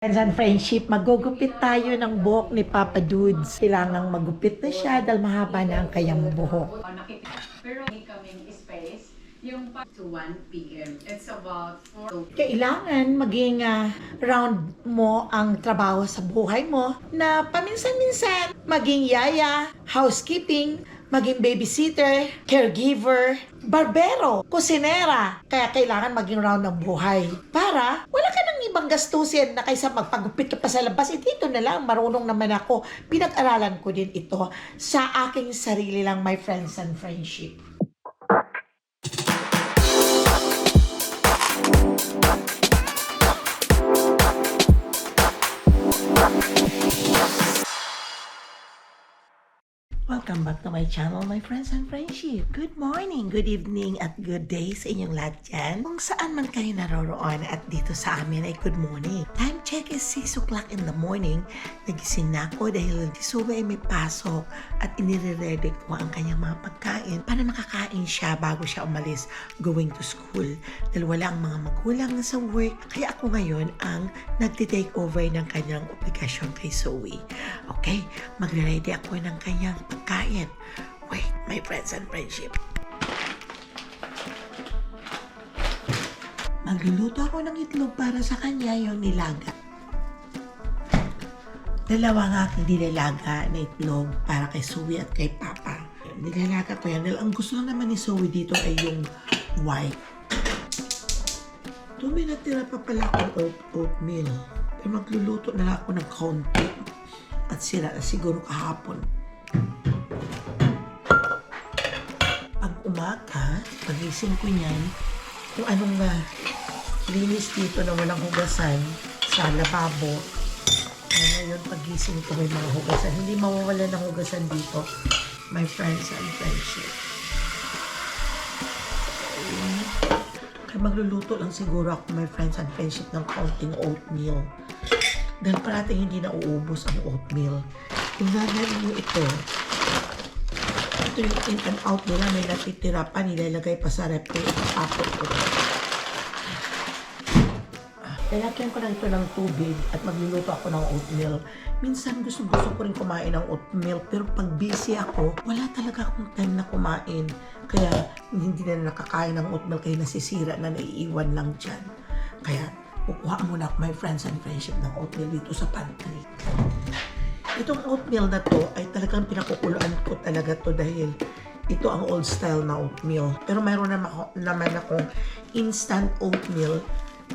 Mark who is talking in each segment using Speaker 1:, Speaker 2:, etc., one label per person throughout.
Speaker 1: Friends friendship, magugupit tayo ng buhok ni Papa Dudes. Kailangang magupit na siya dahil mahaba na ang kanyang buhok.
Speaker 2: Pero coming space, yung to 1 p.m. It's about 4.
Speaker 1: Kailangan maging round mo ang trabaho sa buhay mo na paminsan-minsan maging yaya, housekeeping, maging babysitter, caregiver, barbero, kusinera. Kaya kailangan maging round ng buhay para wala ka nang ibang gastusin na kaysa magpagupit ka pa sa labas. Dito na lang, marunong naman ako. Pinag-aralan ko din ito sa aking sarili lang, my friends and friendship. Welcome back to my channel, my friends and friendship. Good morning, good evening, at good day sa inyong lahat dyan. Kung saan man kayo naroroon at dito sa amin ay good morning. Time check is 6 o'clock in the morning. Nagising na ako dahil si Zoe ay may pasok at inire-ready ko ang kanyang mga pagkain para makakain siya bago siya umalis going to school. Dahil wala ang mga magulang na sa work, kaya ako ngayon ang nagtitake over ng kanyang obligasyon kay Zoe. Okay, magre-ready ako ng kanyang pagkain. Wait, my friends and friendship. Magluluto ako ng itlog para sa kanya, yung nilaga. Dalawa nga aking dinalaga na itlog para kay Zoe at kay Papa. Nilalaga ko yan dahil ang gusto lang naman ni Zoe dito ay yung white. May natira pa pala akong oatmeal. Pero magluluto na lang ako ng konti at sira na siguro kahapon. Pag umaga, pagising ko niyan, kung anong linis dito na walang hugasan sa lababo. Ngayon, pagising ko may mga hugasan. Hindi mawawala ng hugasan dito, my friends and friendship. Kaya magluluto lang siguro ako, my friends and friendship, ng kaunting oatmeal. Dahil parating hindi na uubos ang oatmeal. Kung nanarin mo ito yung in and out nila, may natitira pa, nilalagay pa sa rep, apot ko. Lalagyan ko na ito ng tubig at magluluto ako ng oatmeal. Minsan gusto ko rin kumain ng oatmeal, pero pag busy ako, wala talaga akong time na kumain. Kaya hindi na nakakain ng oatmeal, kaya nasisira na, naiiwan lang dyan. Kaya kukuha muna ako, my friends and friendship, ng oatmeal dito sa pantry. Itong oatmeal na to ay talagang pinakukuluan ko talaga to dahil ito ang old style na oatmeal. Pero mayroon naman akong instant oatmeal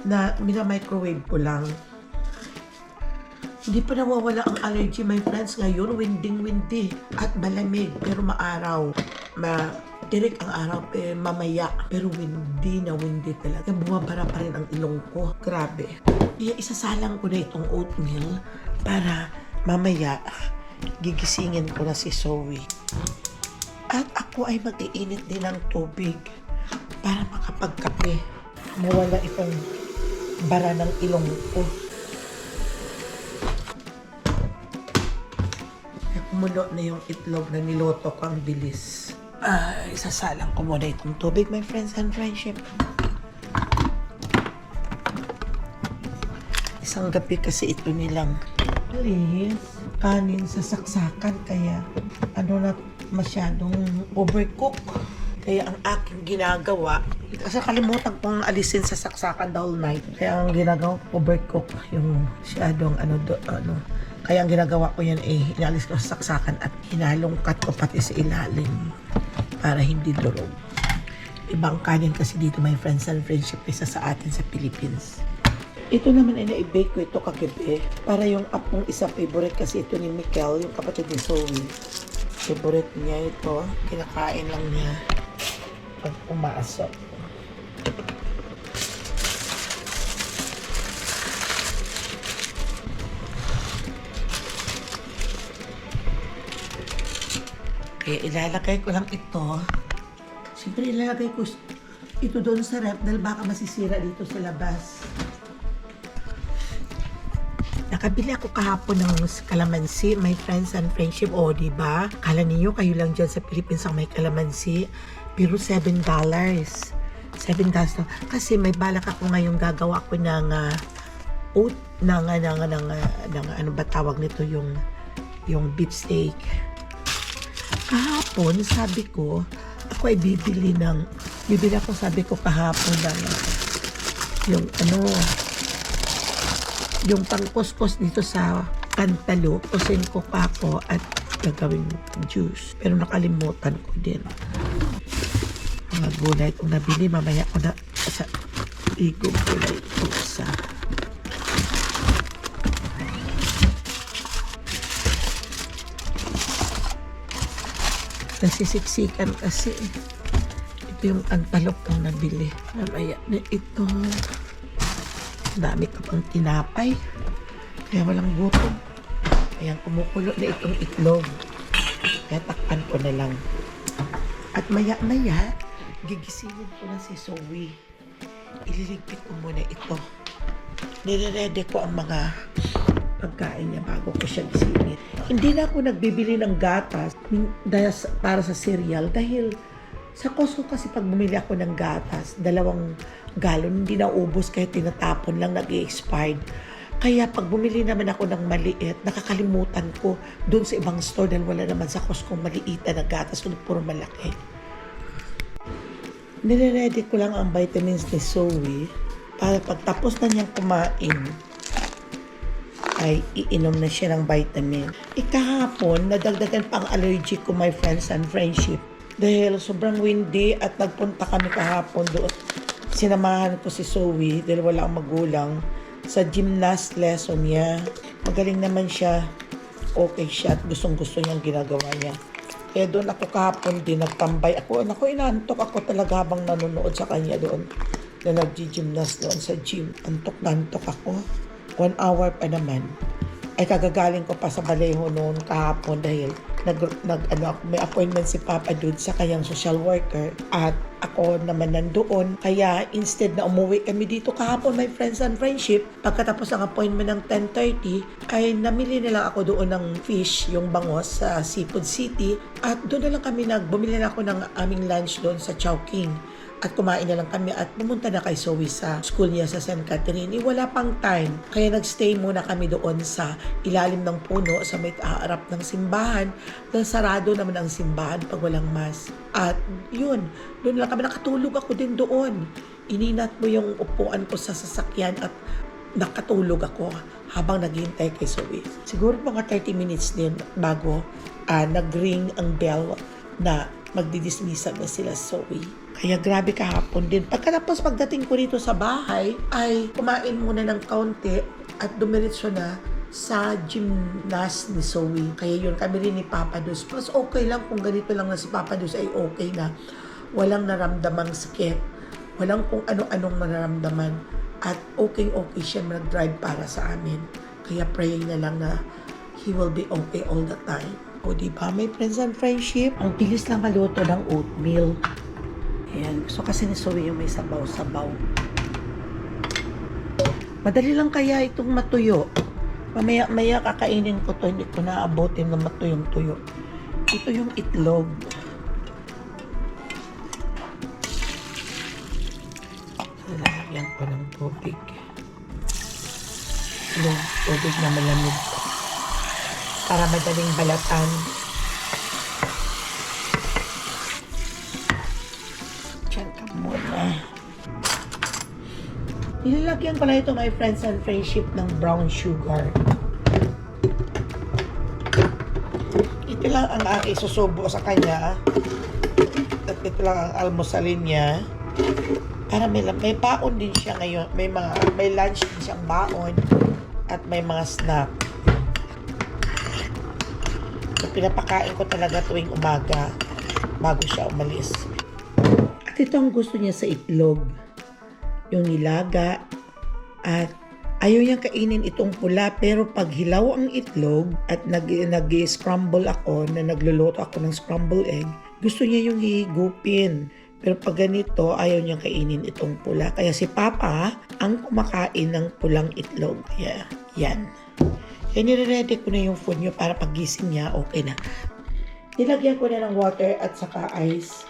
Speaker 1: na mina-microwave ko lang. Hindi pa nawawala ang allergy, my friends. Ngayon, windy at malamig pero maaraw. Tirik ang araw, mamaya. Pero windy talaga. Bumabara pa rin ang ilong ko. Grabe. Kaya isasalang ko na itong oatmeal para mamaya gigisingin ko na si Zoe. At ako ay mag-iinit din ng tubig para makapagkape. Mawala itong bara ng ilong ko. Kumulo na yung itlog na niloto ko, ang bilis. Isasalang ko muna itong tubig, my friends and friendship. Isang gabi kasi ito nilang kanin sa saksakan, kaya na masyadong overcook. Kaya ang aking ginagawa, kasi kalimutan kong alisin sa saksakan the whole night. Kaya ang ginagawa ko, overcook yung masyadong Kaya ang ginagawa ko yan inalis ko sa saksakan at hinalungkat ko pati sa ilalim para hindi durog. Ibang kanin kasi dito, my friends and friendship, kaysa sa atin sa Philippines. Ito naman ay na-bake ko ito kagabi para yung apong isa favorite kasi ito ni Mikel, yung kapatid ni Zoe. Favorite niya ito. Kinakain lang niya pag pumasok. Kaya ilalagay ko lang ito. Siyempre ilalagay ko ito doon sa rep dahil baka masisira dito sa labas. Nakabili ako kahapon ng kalamansi, my friends and friendship. O, diba? Kala niyo kayo lang dyan sa Philippines ang may kalamansi. Pero $7. $7 na. Kasi may balak ako ngayong gagawa ko ng oat, ano ba tawag nito, yung beef steak. Kahapon, sabi ko, ako ay bibili ako, sabi ko kahapon ng yung pangkuskos dito sa Cantaloupe, kusin ko pa ako at gagawing juice. Pero nakalimutan ko din. Mga gulay kung nabili, mamaya ko na sa igong gulay ito sa nasisiksikan kasi ito yung antalok ang nabili. Mamaya na ito. Dami ka pang tinapay. Kaya walang gutom. Ayan, kumukulo na itong itlog. Kaya takpan ko na lang. At maya-maya, gigisingin ko na si Zoe. Ililigpit ko muna ito. Nire-ready ko ang mga pagkain niya bago ko siya gisingin. Hindi na ako nagbibili ng gatas para sa cereal dahil sa Costco kasi pag bumili ako ng gatas, 2 galon, hindi na ubos kahit tinatapon lang, nag-i-expired. Kaya pag bumili naman ako ng maliit, nakakalimutan ko doon sa ibang store dahil wala naman sa Costco maliit na gatas, kundi puro malaki. Nire-ready ko lang ang vitamins ni Zoe para pagtapos na niyang kumain, ay iinom na siya ng vitamin. Ikahapon, nadagdagan pa ang allergy ko, my friends and friendship. Dahil sobrang windy at nagpunta kami kahapon doon. Sinamahan ko si Zoe dahil wala ang magulang sa gymnast lesson niya. Magaling naman siya. Okay siya at gustong-gusto niyang ginagawa niya. Kaya doon ako kahapon din nagtambay. Ako inaantok ako talaga habang nanonood sa kanya doon na nag-gymnast doon sa gym. Antok na antok ako. 1 hour pa naman. Ay kagagaling ko pa sa baleho noon kahapon dahil may appointment si Papa doon sa kanyang social worker at ako naman nandoon. Kaya instead na umuwi kami dito kahapon, my friends and friendship, pagkatapos ng appointment ng 10:30, ay namili na lang ako doon ng fish, yung bangos sa Seafood City, at doon na lang kami bumili na ako ng aming lunch doon sa Chowking. At kumain na lang kami at pumunta na kay Zoe sa school niya sa San Catherine. Wala pang time. Kaya nagstay muna kami doon sa ilalim ng puno sa may harap ng simbahan. Dahil sarado naman ang simbahan pag walang mass. At yun, doon lang kami. Nakatulog ako din doon. Ininat mo yung upuan ko sa sasakyan at nakatulog ako habang naghihintay kay Zoe. Siguro mga 30 minutes din bago nag-ring ang bell na magdidismissal na sila Zoe. Kaya grabe kahapon din. Pagdating ko dito sa bahay, ay kumain muna ng kaunti at dumiretso na sa gymnast ni Zoe. Kaya yun, kami rin ni Papa Dus. Mas okay lang kung ganito lang na si Papa Dus ay okay na. Walang naramdamang sakit. Walang kung ano-anong nararamdaman. At okay siya mag-drive para sa amin. Kaya praying na lang na he will be okay all the time. O diba, may friends and friendship? Ang bilis lang maluto ng oatmeal. Ayan. So kasi ni Zoe yung may sabaw-sabaw. Madali lang kaya itong matuyo. Mamaya kakainin ko to. Hindi ko naabotin na matuyong tuyo. Ito yung itlog. Lalagyan ko ng tubig. Tubig na malamig. Para madaling balatan. Nilalagyan ko na ito, my friends and friendship, ng brown sugar. Ito lang ang aking susubo sa kanya. At ito lang ang almusalin niya. Para may baon din siya ngayon. May lunch din siyang baon. At may mga snack. So, pinapakain ko talaga tuwing umaga bago siya umalis. At ito ang gusto niya sa itlog. Yung nilaga, at ayaw niyang kainin itong pula, pero pag hilaw ang itlog at nag-scramble ako, na nagluluto ako ng scramble egg, gusto niya yung hihigupin. Pero pag ganito, ayaw niyang kainin itong pula. Kaya si Papa ang kumakain ng pulang itlog. Kaya yan. Kaya nire-ready ko na yung food niyo para pagising niya, okay na. Nilagyan ko na ng water at saka ice.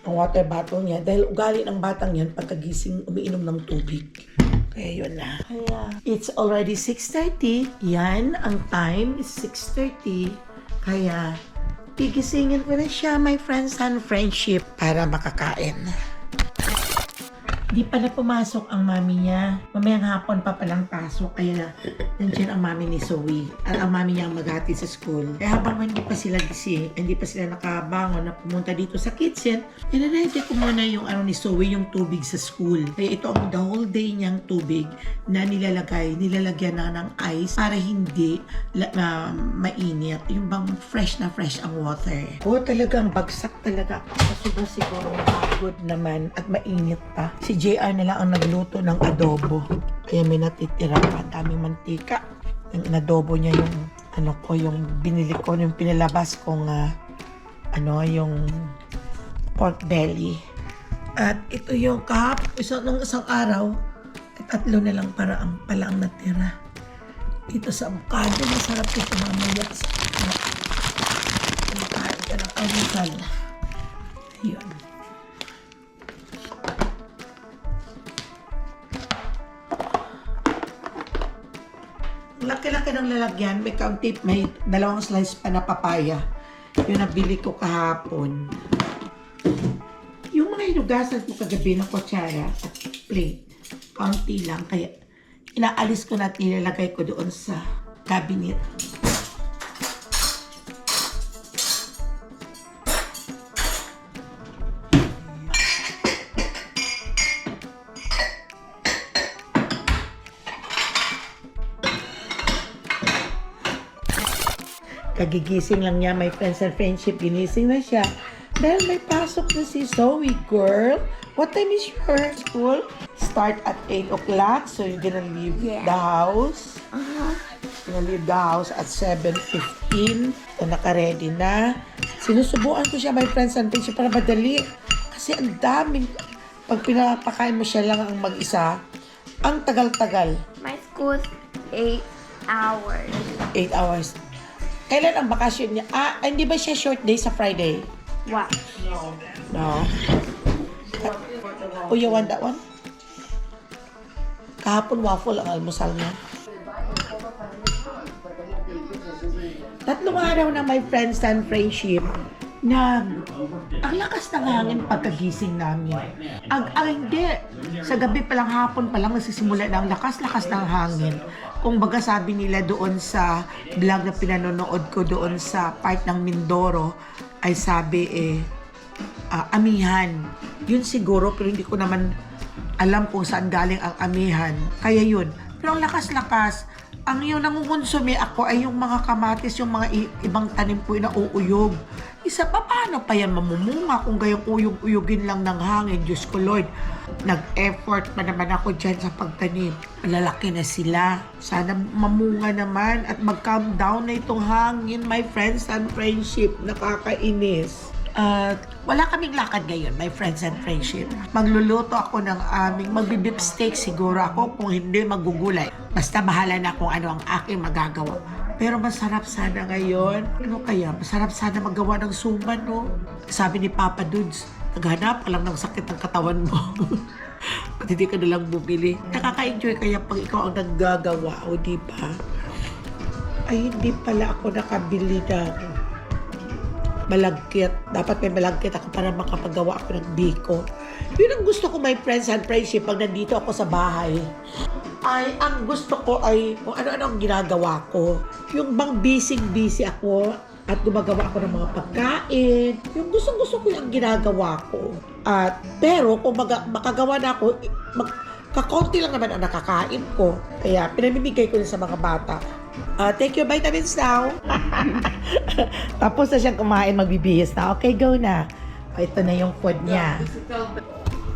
Speaker 1: Ang water bottle niya dahil ugali ng batang yan pagkagising umiinom ng tubig. Kaya yun na. Kaya, it's already 6:30. Yan, ang time is 6:30. Kaya, gigisingin ko na siya, my friends and friendship, para makakain. Di pa na pumasok ang mami niya. Mamayang hapon pa palang pasok. Kaya nandiyan ang mami ni Zoe. At ang mami niya ang maghatid sa school. Kaya habang hindi pa sila gising, hindi pa sila nakabangon na pumunta dito sa kitchen, inaredy ko muna yung ni Zoe, yung tubig sa school. Kaya ito ang the whole day niyang tubig na nilalagyan na ng ice para hindi mainit. Yung bang fresh na fresh ang water. Talagang bagsak talaga ako. Kasi siguro good naman at mainit pa. Si JR na lang ang nagluto ng adobo. Kaya may natitira pa. Daming mantika. Yung inadobo niya yung binili ko, yung pinalabas kong yung pork belly. At ito yung isang araw, tatlo na lang pala ang natira. Ito sa avocado, masarap ito mamaya sa kumakain ka ng almusal. Ayun. Laki-laki ng lalagyan. May dalawang slice pa na papaya. Yung nabili ko kahapon. Yung mga hinugasan ko kagabi ng kutsara at plate, kaunti lang. Kaya inaalis ko na at nilalagay ko doon sa cabinet. Kagigising lang niya, my friends and friendship. Ginising na siya. Dahil may pasok na si Zoe, girl. What time is your school? Start at 8 o'clock. So you're gonna leave the house. You're gonna leave the house at 7:15. So naka-ready na. Sinusubuan ko siya, my friends and friendship, para madali. Kasi ang daming, pag pinapakain mo siya lang ang mag-isa, ang tagal-tagal.
Speaker 3: My school's 8 hours.
Speaker 1: 8 hours. Kailan ang bakasyon niya? Hindi ba siya short day sa Friday?
Speaker 3: What?
Speaker 1: No. Oh, you want that one? Kahapon waffle ang almusal niya. Tatlong araw na, my friends and friendship, na ang lakas ng hangin pagkagising namin. Hindi. Sa gabi pa lang, hapon pa lang, nagsisimula na ang lakas-lakas ng hangin. Kung baga sabi nila doon sa vlog na pinanonood ko doon sa part ng Mindoro, ay sabi amihan. Yun siguro, pero hindi ko naman alam kung saan galing ang amihan. Kaya yun. Pero ang lakas-lakas, ang yung nangungonsume ako ay yung mga kamatis, yung mga ibang tanim po na uuyog. Isa pa, paano pa yan mamumunga kung gayong uyog-uyugin lang ng hangin? Diyos ko Lord, nag-effort pa naman ako dyan sa pagtanim. Malalaki na sila. Sana mamunga naman at mag-calm down na itong hangin, my friends and friendship. Nakakainis. Wala kaming lakad ngayon, my friends and friendship. Magluluto ako ng magbi-beef steak siguro ako, kung hindi magugulay. Basta bahala na kung ano ang aking magagawa. Pero masarap sana ngayon. Ano kaya? Masarap sana magawa ng suman, no? Sabi ni Papa Dudes, naghanap ka lang ng sakit ng katawan mo. At hindi ka nalang bumili. Nakaka-enjoy kaya pag ikaw ang naggagawa, o di ba? Ay, hindi pala ako nakabili ng malagkit. Dapat may malagkit ako para makapagawa ako ng biko. Yun ang gusto ko, my friends and friendship, pag nandito ako sa bahay. Ang gusto ko ay kung ano-ano ang ginagawa ko. Yung bang busy ako at gumagawa ako ng mga pagkain. Yung gusto ko yung ginagawa ko. Pero kung makagawa na ako, kakaunti lang naman ang nakakain ko. Kaya pinamimigay ko sa mga bata. Take your vitamins now. Tapos na siyang kumain, magbibihis na. Okay, go na. Ito na yung food niya.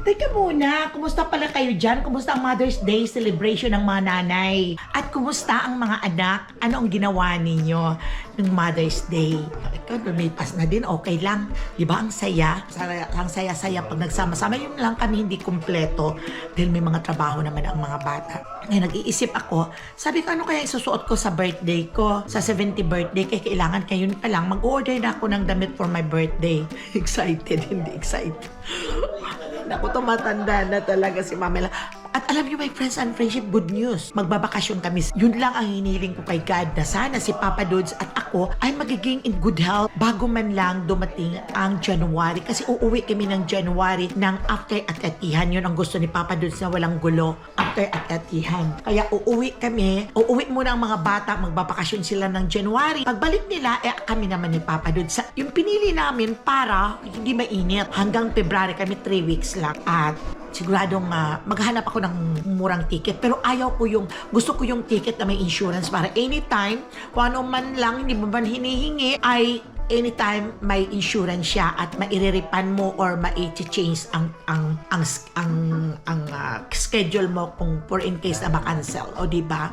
Speaker 1: Teka muna, kumusta pala kayo dyan? Kumusta ang Mother's Day celebration ng mga nanay? At kumusta ang mga anak? Ano ang ginawa ninyo ng Mother's Day? Ito, lumipas na din, okay lang. Di ba? Ang saya. Ang saya-saya pag nagsama-sama. Yun lang kami hindi kumpleto dahil may mga trabaho naman ang mga bata. Ngayon, nag-iisip ako, sabi ko, ano kaya isusuot ko sa birthday ko? Sa 70th birthday, kaya kailangan kayo pa lang. Mag-order na ako ng damit for my birthday. Excited, hindi excited. Naku, tumatanda na talaga si Mamela. At alam niyo, my friends and friendship, good news. Magbabakasyon kami. Yun lang ang hinihiling ko kay God, na sana si Papa Dudes at ako ay magiging in good health bago man lang dumating ang January. Kasi uuwi kami ng January ng after at-atihan. Yun ang gusto ni Papa Dudes, na walang gulo after at-atihan. Kaya uuwi muna ang mga bata, magbabakasyon sila ng January. Pagbalik nila, kami naman ni Papa Dudes. Yung pinili namin para hindi mainit. Hanggang February kami, 3 weeks lang. At siguradong maghanap ako ng murang ticket, pero gusto ko yung ticket na may insurance para anytime, kung ano man lang hindi mo man hinihingi, ay anytime may insurance siya at mairiripan mo or mai-change ang schedule mo kung for in case na ma-cancel, o diba?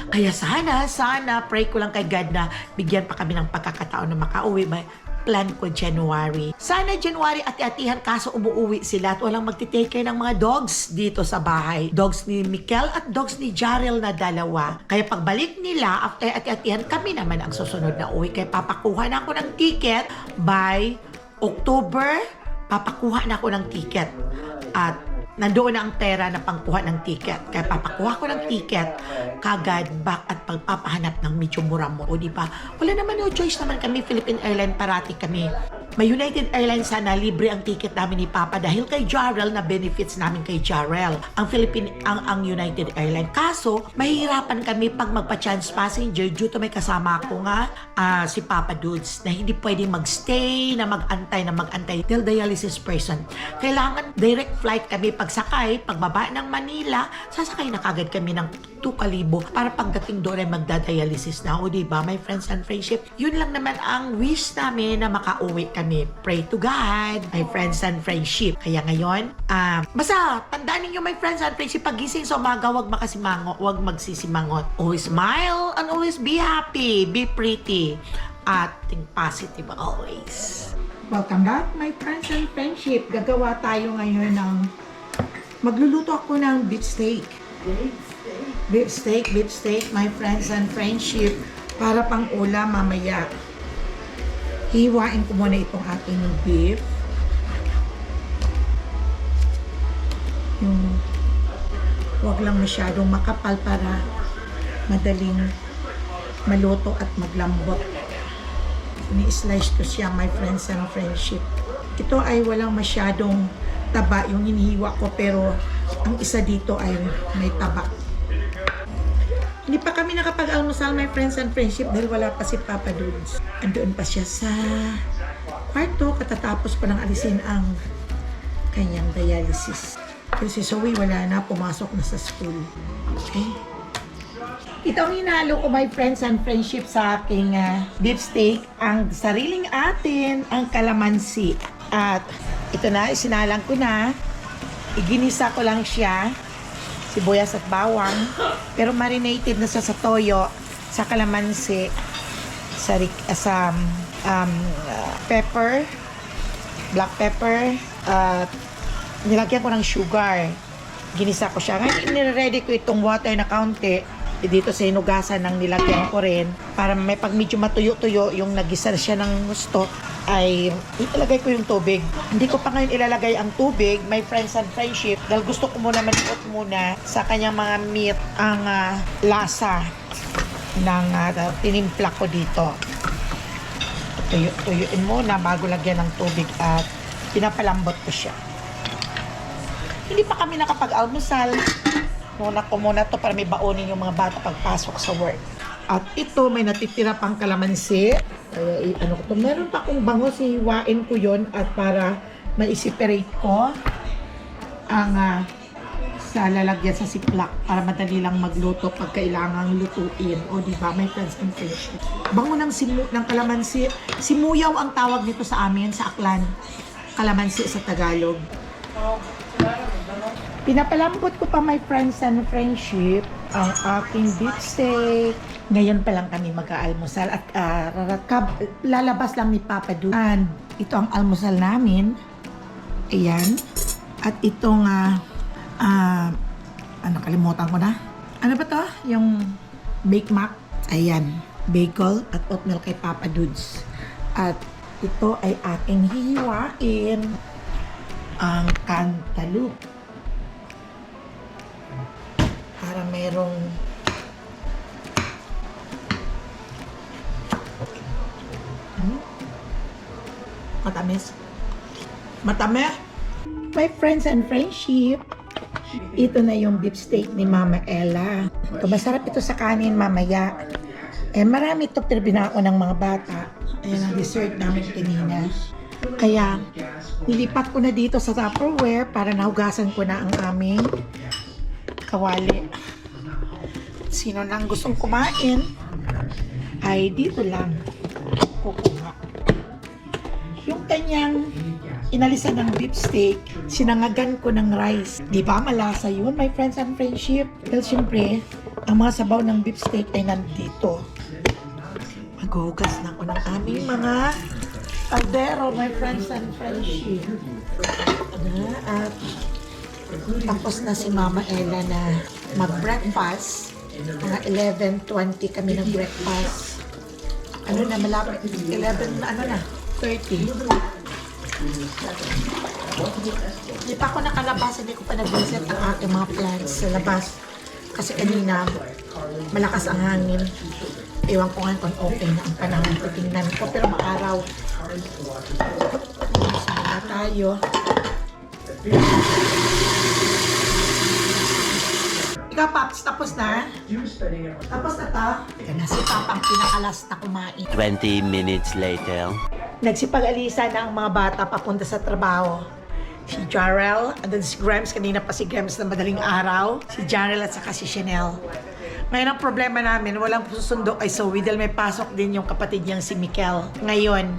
Speaker 1: Kaya sana pray ko lang kay God na bigyan pa kami ng pagkakataon na makauwi. Plan ko January. Sana January ati-atihan, kaso umuuwi sila at walang magtitake care ng mga dogs dito sa bahay. Dogs ni Mikel at dogs ni Jarrell na dalawa. Kaya pagbalik nila, after ati-atihan, kami naman ang susunod na uwi. Kaya papakuha na ako ng ticket by October. Papakuha na ako ng ticket. At nandoon na ang pera na pangkuha ng ticket. Kaya papakuha ko ng ticket kagad back at pagpapahanap ng medyo mura-mura. O diba? Wala naman, no choice naman kami. Philippine Airlines parati kami. May United Airlines sana, libre ang ticket namin ni Papa dahil kay Jarrell, na benefits namin kay Jarrell. Ang United Airlines. Kaso, mahihirapan kami pag magpa-chance passenger due to may kasama ako nga, si Papa Dudes, na hindi pwedeng magstay, na mag-antay dahil dialysis person. Kailangan direct flight kami pagsakay, pagbaba ng Manila, sasakay na kagad kami ng 2,000 para pagdating doon ay magda-dialysis na. O diba, my friends and friendship, yun lang naman ang wish namin, na makauwi kami. Pray to God, my friends and friendship. Kaya ngayon, basta tandaan ninyo, my friends and friendship, pagising sa umaga, huwag magsisimangot. Always smile and always be happy, be pretty, at think positive always. Welcome back, my friends and friendship. Gagawa tayo ngayon magluluto ako ng beef steak. Beef steak, my friends and friendship, para pang ulam mamaya. Hiwain ko muna itong ating beef. Huwag lang masyadong makapal para madaling maluto at maglambot. Ni-slice ko siya, my friends and friendship. Ito ay walang masyadong taba yung hinihiwa ko, pero ang isa dito ay may taba. Hindi pa kami nakapag-almusal, my friends and friendship, dahil wala pa si Papa Dudes. Andoon pa siya sa kwarto, katatapos pa ng alisin ang kanyang dialysis. Pero si Zoe wala na, pumasok na sa school. Okay? Ito ang hinalo ko, my friends and friendship, sa aking beef steak. Ang sariling atin, ang kalamansi. At ito na, isinalang ko na. Iginisa ko lang siya, sibuyas at bawang, pero marinated na sa toyo, sa kalamansi, sa pepper, black pepper, at nilagyan ko ng sugar. Ginisa ko siya. Ngayon, nire-ready ko itong water na kaunti. Dito sa hinugasan ng nilagyan ko rin, para may pag medyo matuyo-tuyo, yung nagisa siya ng gusto, ay ilalagay ko yung tubig. Hindi ko pa ngayon ilalagay ang tubig, my friends and friendship, dahil gusto ko muna maniot muna sa kanyang mga meat ang lasa ng tinimpla ko dito. Tuyuin muna bago lagyan ng tubig at pinapalambot ko siya. Hindi pa kami nakapag-almusal. Muna ko muna to para may baonin yung mga bata pagpasok sa work. At ito, may natitira pang kalamansi. Kaya ano ko to. Meron pa akong bangos, hiwain ko yon at para ma-separate ko ang sa lalagyan sa siplak para madali lang magluto pag kailangang lutuin. O diba, my friends and friends. Bango ng kalamansi. Simuyaw ang tawag nito sa amin, sa Aklan. Kalamansi sa Tagalog. Pinapalambot ko pa, my friends and friendship, ang aking beef steak. Ngayon pa lang kami mag-aalmusal at lalabas lang ni Papa Du. And ito ang almusal namin. Ayan. At itong, kalimutan ko na. Ano ba to? Yung Bake Mac. Ayan. Bagel at oatmeal kay Papa Dudes. At ito ay aking hihiwain. Ang cantaloupe. merong matamis. Matamis. My friends and friendship, ito na yung beef steak ni Mama Ella. Ito, masarap ito sa kanin mamaya. Eh, marami ito pero binako ng mga bata. Ayan ang dessert namin kanina. Kaya, nilipat ko na dito sa Tupperware para nahugasan ko na ang aming kawali. Sino nang gustong kumain, ay dito lang kukuha. Yung kanyang inalisan ng beef steak, sinangagan ko ng rice. Di ba malasa yun, my friends and friendship? Well, syempre, ang mga sabaw ng beef steak ay nandito. Maghugas na ko ng aming mga kaldero, my friends and friendship. At tapos na si Mama Ella na mag-breakfast. Mga 11:20 kami nag-breakfast. Ano na, malapit. 11, ano na, 30. Hindi pa ako nakalabas, hindi ko pa nag-visit ang aking mga plants sa labas. Kasi kanina, malakas ang hangin. Ewan ko ngayon kung okay na ang panahon. Tingnan ko, pero maaraw. Sana tayo. Ikaw, Paps, tapos na? Tapos na to? Ika na si Papang pinakalas na kumain.
Speaker 4: 20 minutes later.
Speaker 1: Nagsipag-alisa na ang mga bata papunta sa trabaho. Si Jarrell, andun si Grimes, kanina pa si Grimes na madaling araw. Si Jarrell at saka si Chanel. Ngayon ang problema namin, walang susundo kay Zoe dahil may pasok din yung kapatid niyang si Mikel ngayon.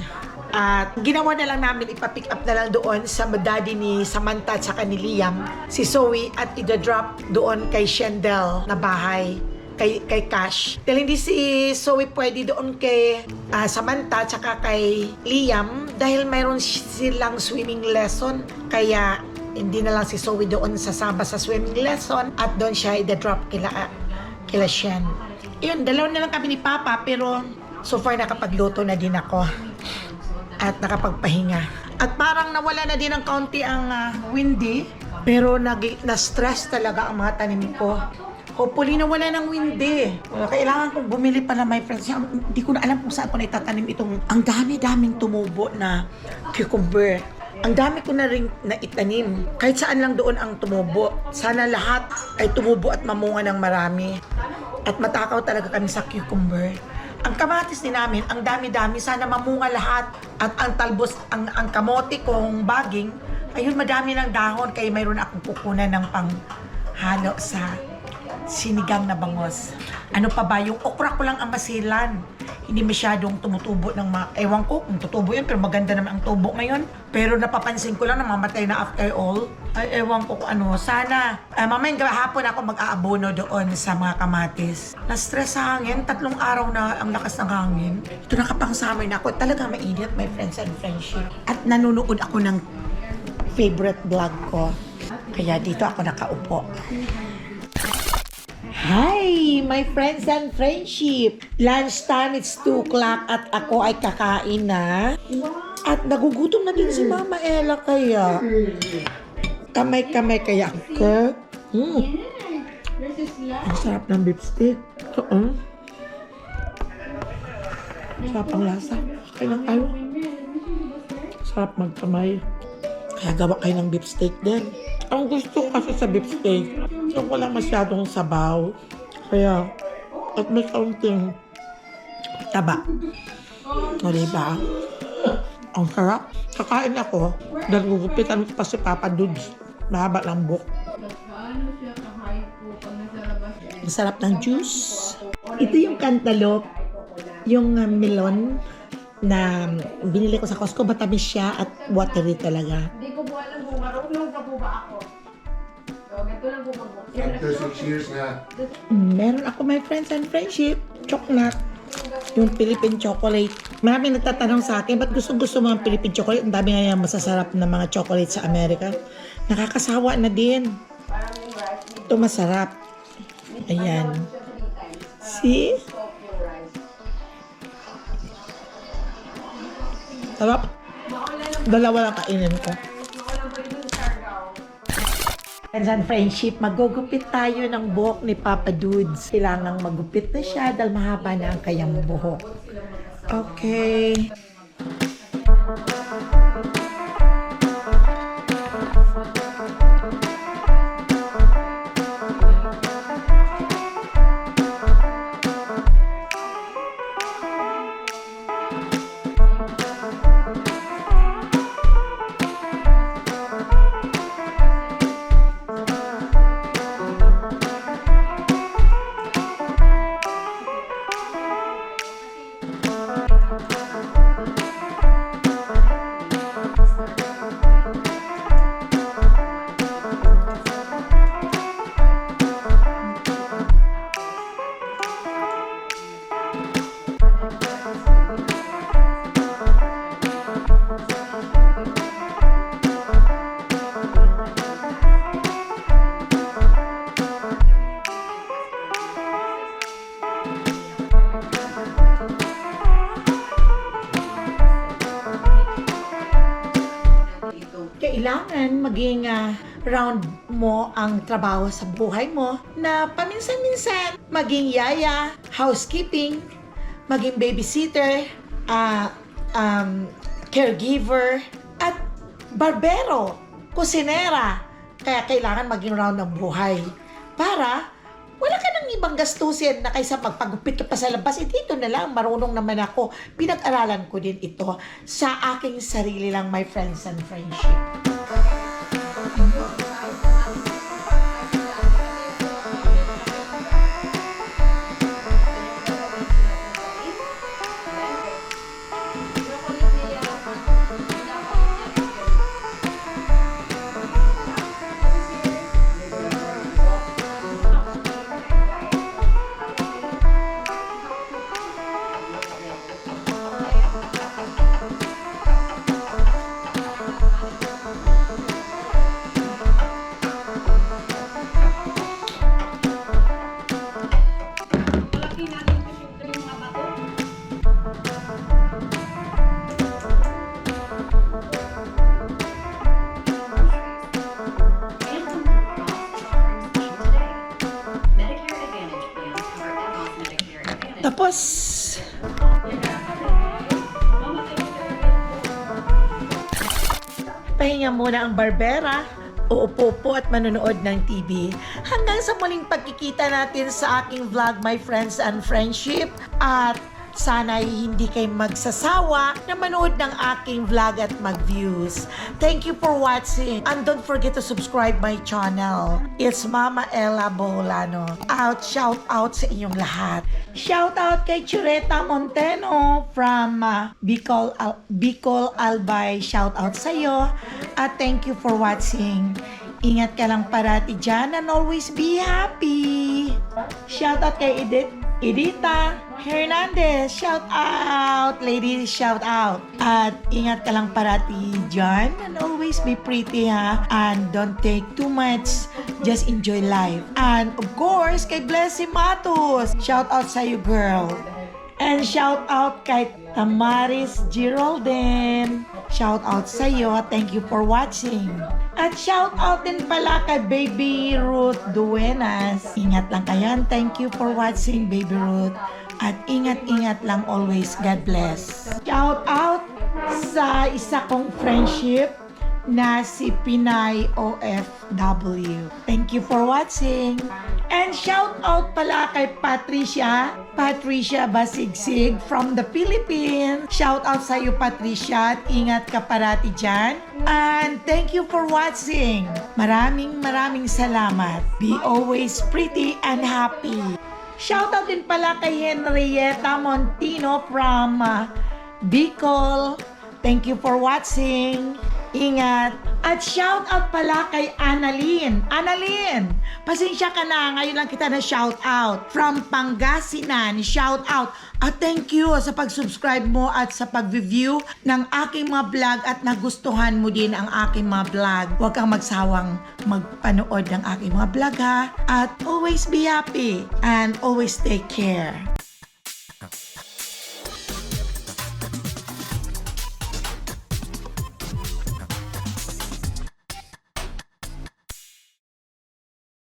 Speaker 1: At ginawa na lang namin, ipapick up na lang doon sa daddy ni Samantha at saka ni Liam si Zoe at i-drop doon kay Shendel na bahay. Kay Cash. Dahil hindi si Zoe pwede doon kay Samantha at saka kay Liam dahil mayroon silang swimming lesson. Kaya hindi na lang si Zoe doon sasama sa swimming lesson at doon siya i-drop kila Shen. Yun, dalawa na lang kami ni Papa pero so far nakapagluto na din ako at nakapagpahinga. At parang nawala na din ng kaunti ang windy pero na-stress talaga ang mga tanim ko. Hopefully nawala ng windy. Kailangan kong bumili pala, my friends. Hindi ko na alam kung saan ko na itatanim itong ang dami-daming tumubo na cucumber. Ang dami ko na rin na itanim. Kahit saan lang doon ang tumubo. Sana lahat ay tumubo at mamunga ng marami. At matakaw talaga kami sa cucumber. Ang kamatis din namin, ang dami-dami. Sana mamunga lahat. At ang talbos, ang kamote kong baging, ayun, madami ng dahon. Kaya mayroon akong kukunan ng panghalo sa sinigang na bangos. Ano pa ba? Yung okra ko lang ang masilan. Hindi masyadong tumutubo ng ewan ko kung tutubo yun, pero maganda naman ang tubo ngayon. Pero napapansin ko lang na mamatay na after all. Ay, ewan ko kung ano. Sana, mamayang hapon ako mag-aabono doon sa mga kamatis. Na-stress sa hangin. 3 araw na ang lakas ng hangin. Ito nakapang-summer na ako. Talaga mainit, my friends and friendship. At nanonood ako ng favorite vlog ko. Kaya dito ako nakaupo. Hi, my friends and friendship. Lunchtime, it's 2 o'clock at ako ay kakain na. At nagugutom na din si Mama Ella kaya. Kamay-kamay kaya ako. Ang sarap ng beef steak. Sarap ang lasa. Kaya lang tayo. Sarap magkamay. Kaya gawa kayo ng beef steak din. Ang gusto ko kasi sa beef steak, yung walang masyadong sabaw. Kaya, at may kaunting taba. O diba? Ang sarap. Kakain ako, dahil gugupitan ko pa si Papa Dudes. Mahaba lang buhok. Ang sarap ng juice. Ito yung cantaloupe, yung melon na binili ko sa Costco. Matamis siya at watery talaga.
Speaker 2: Hindi ko po alam kung marunong ka po ba ako. So, ganito lang po mag-book.
Speaker 5: After 6 years na.
Speaker 1: Meron ako, my friends and friendship, chocolate. Yung Philippine chocolate. Maraming nagtatanong sa akin, ba't gusto mo ang Philippine chocolate? Ang dami nga yung masasarap na mga chocolate sa Amerika. Nakakasawa na din. Ito masarap. Ayan. See? Sarap. Dalawa lang kainin ko. Friends and friendship, magugupit tayo ng buhok ni Papa Dudes. Kailangang magupit na siya dahil mahaba na ang kayang buhok. Okay. Kailangan maging round mo ang trabaho sa buhay mo na paminsan-minsan maging yaya, housekeeping, maging babysitter, caregiver, at barbero, kusinera. Kaya kailangan maging round ang buhay para wala ka nang ibang gastusin na kaysa magpagupit ka pa sa labas. Dito na lang, marunong naman ako. Pinag-aralan ko din ito sa aking sarili lang, my friends and friendship. Tapos, pahinga muna ang barbera, uupo po at manonood ng TV. Hanggang sa muling pagkikita natin sa aking vlog, my friends and friendship. At sana'y hindi kayo magsasawa na manood ng aking vlog at mag-views. Thank you for watching. And don't forget to subscribe my channel. It's Mama Ella Boholano. Shout out sa inyong lahat. Shout out kay Chureta Monteno from Bicol Albay. Shout out sa iyo. At thank you for watching. Ingat ka lang parati dyan and always be happy. Shout out kay Edita Hernandez, shout out! Ladies, shout out! At ingat ka lang parati dyan and always be pretty ha. And don't take too much, just enjoy life. And of course, kay Blessy Matos, shout out sa you girl. And shout out kay Tamaris Geraldine. Shout out sa iyo. Thank you for watching. At shout out din pala kay Baby Ruth Duenas. Ingat lang kayo. Thank you for watching, Baby Ruth. At ingat-ingat lang always. God bless. Shout out sa isa kong friendship na si Pinay OFW. Thank you for watching. And shout out pala kay Patricia Basigsig from the Philippines. Shout out sa iyo, Patricia, at ingat ka parati dyan. And thank you for watching. Maraming salamat. Be always pretty and happy. Shout out din pala kay Henrietta Montino from Bicol. Thank you for watching. Ingat. At shout out pala kay Annalyn. Pasensya ka na, ngayon lang kita na shout out. From Pangasinan, shout out. At thank you sa pag-subscribe mo at sa pag-review ng aking mga vlog at nagustuhan mo din ang aking mga vlog. Huwag kang magsawang magpanood ng aking mga vlog ha. At always be happy and always take care.